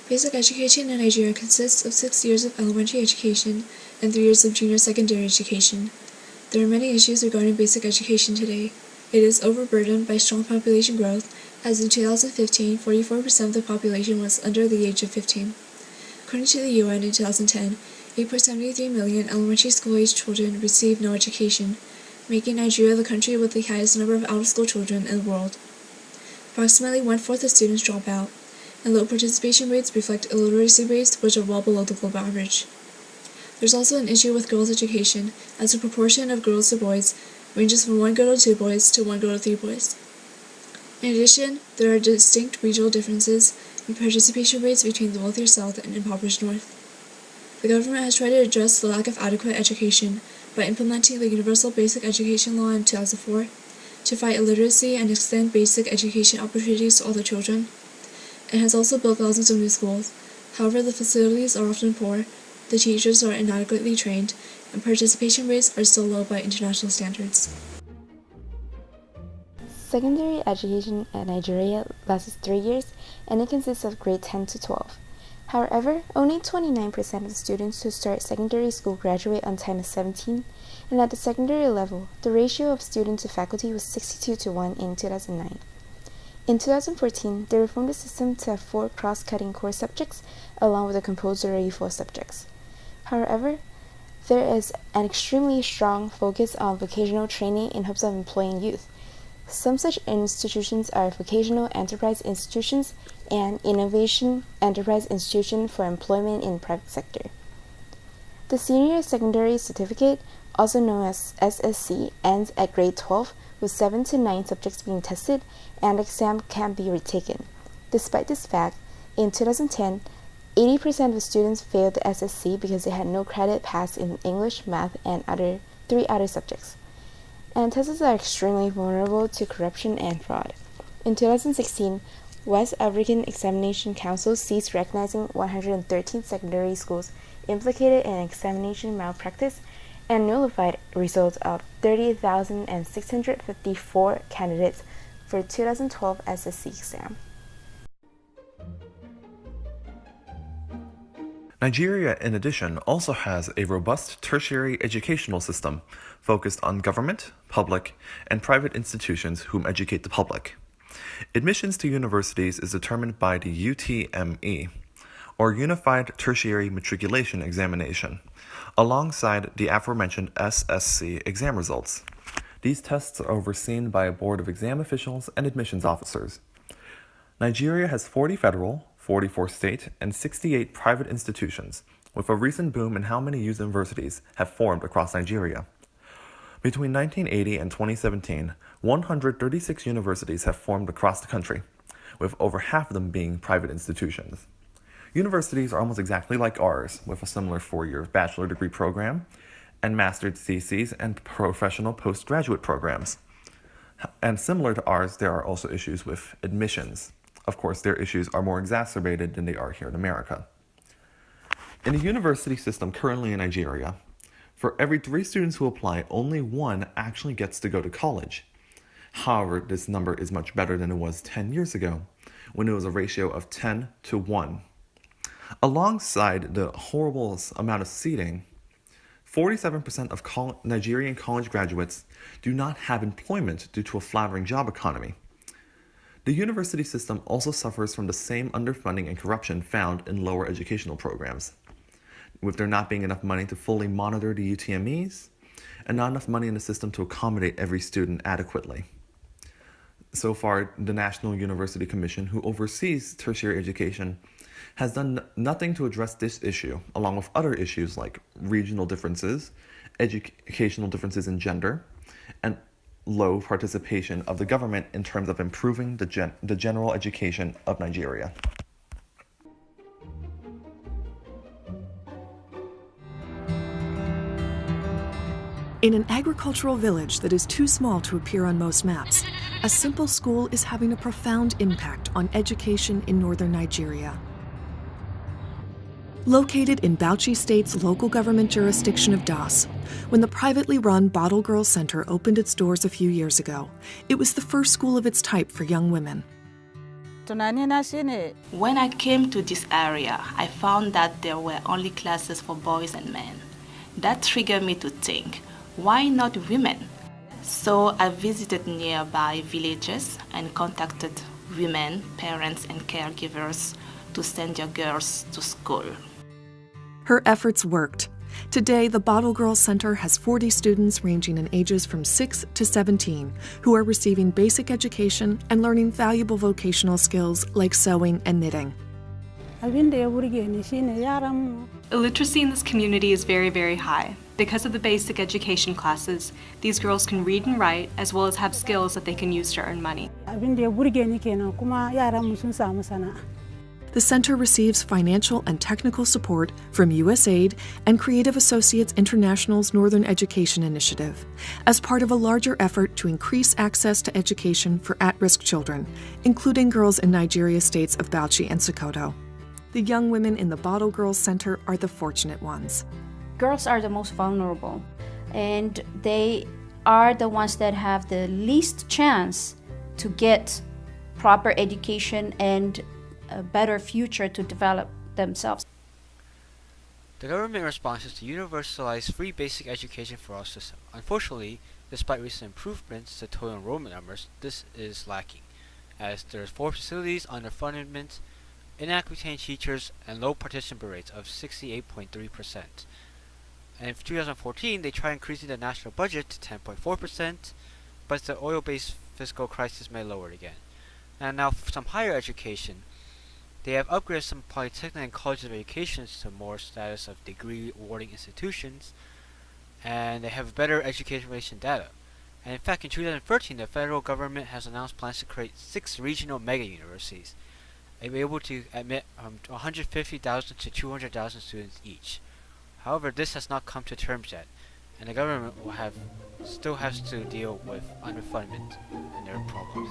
Basic education in Nigeria consists of 6 years of elementary education and 3 years of junior secondary education. There are many issues regarding basic education today. It is overburdened by strong population growth, as in 2015, 44% of the population was under the age of 15. According to the UN in 2010, 8.73 million elementary school-aged children received no education, making Nigeria the country with the highest number of out-of-school children in the world. Approximately one-fourth of students drop out, and low participation rates reflect illiteracy rates which are well below the global average. There's also an issue with girls' education, as the proportion of girls to boys ranges from 1 girl to 2 boys to 1 girl to 3 boys. In addition, there are distinct regional differences in participation rates between the wealthier South and impoverished North. The government has tried to address the lack of adequate education by implementing the Universal Basic Education Law in 2004 to fight illiteracy and extend basic education opportunities to all the children. It has also built thousands of new schools. However, the facilities are often poor, the teachers are inadequately trained, and participation rates are still low by international standards. Secondary education in Nigeria lasts 3 years, and it consists of grade 10 to 12. However, only 29% of the students who start secondary school graduate on time at 17, and at the secondary level, the ratio of student to faculty was 62 to 1 in 2009. In 2014, they reformed the system to have 4 cross-cutting core subjects along with a compulsory 4 subjects. However, there is an extremely strong focus on vocational training in hopes of employing youth. Some such institutions are Vocational Enterprise Institutions and Innovation Enterprise Institution for Employment in the Private Sector. The Senior Secondary Certificate, also known as SSC, ends at grade 12 with 7 to 9 subjects being tested and the exam can be retaken. Despite this fact, in 2010, 80% of students failed the SSC because they had no credit passed in English, math, and 3 other subjects. And testers are extremely vulnerable to corruption and fraud. In 2016, West African Examination Council ceased recognizing 113 secondary schools implicated in examination malpractice and nullified results of 30,654 candidates for 2012 SSC exam. Nigeria, in addition, also has a robust tertiary educational system focused on government, public, and private institutions whom educate the public. Admissions to universities is determined by the UTME, or Unified Tertiary Matriculation Examination, alongside the aforementioned SSC exam results. These tests are overseen by a board of exam officials and admissions officers. Nigeria has 40 federal, 44 state, and 68 private institutions, with a recent boom in how many universities have formed across Nigeria. Between 1980 and 2017, 136 universities have formed across the country, with over half of them being private institutions. Universities are almost exactly like ours, with a similar 4-year bachelor degree program, and master's theses and professional postgraduate programs. And similar to ours, there are also issues with admissions. Of course, their issues are more exacerbated than they are here in America. In the university system currently in Nigeria, for every 3 students who apply, only 1 actually gets to go to college. However, this number is much better than it was 10 years ago, when it was a ratio of 10 to 1. Alongside the horrible amount of seating, 47% of Nigerian college graduates do not have employment due to a floundering job economy. The university system also suffers from the same underfunding and corruption found in lower educational programs, with there not being enough money to fully monitor the UTMEs, and not enough money in the system to accommodate every student adequately. So far, the National University Commission, who oversees tertiary education, has done nothing to address this issue, along with other issues like regional differences, educational differences in gender, and low participation of the government in terms of improving the general education of Nigeria. In an agricultural village that is too small to appear on most maps, a simple school is having a profound impact on education in northern Nigeria. Located in Bauchi State's local government jurisdiction of Das, when the privately run Bottle Girl Center opened its doors a few years ago, it was the first school of its type for young women. When I came to this area, I found that there were only classes for boys and men. That triggered me to think, why not women? So I visited nearby villages and contacted women, parents, and caregivers to send their girls to school. Her efforts worked. Today, the Bottle Girls Center has 40 students ranging in ages from 6 to 17 who are receiving basic education and learning valuable vocational skills like sewing and knitting. Illiteracy in this community is very, very high. Because of the basic education classes, these girls can read and write as well as have skills that they can use to earn money. The center receives financial and technical support from USAID and Creative Associates International's Northern Education Initiative as part of a larger effort to increase access to education for at-risk children, including girls in Nigeria's states of Bauchi and Sokoto. The young women in the Bottle Girls Center are the fortunate ones. Girls are the most vulnerable, and they are the ones that have the least chance to get proper education and a better future to develop themselves. The government response is to universalize free basic education for all system. Unfortunately, despite recent improvements to total enrollment numbers, this is lacking, as there are 4 facilities underfunded, inadequate trained teachers, and low participation rates of 68.3%. And in 2014, they tried increasing the national budget to 10.4%, but the oil-based fiscal crisis may lower it again. And now for some higher education, they have upgraded some polytechnic and colleges of education to more status of degree-awarding institutions, and they have better education relation data. And in fact, in 2013, the federal government has announced plans to create 6 regional mega-universities, able to admit 150,000 to 200,000 students each. However, this has not come to terms yet, and the government still has to deal with underfundment and their problems.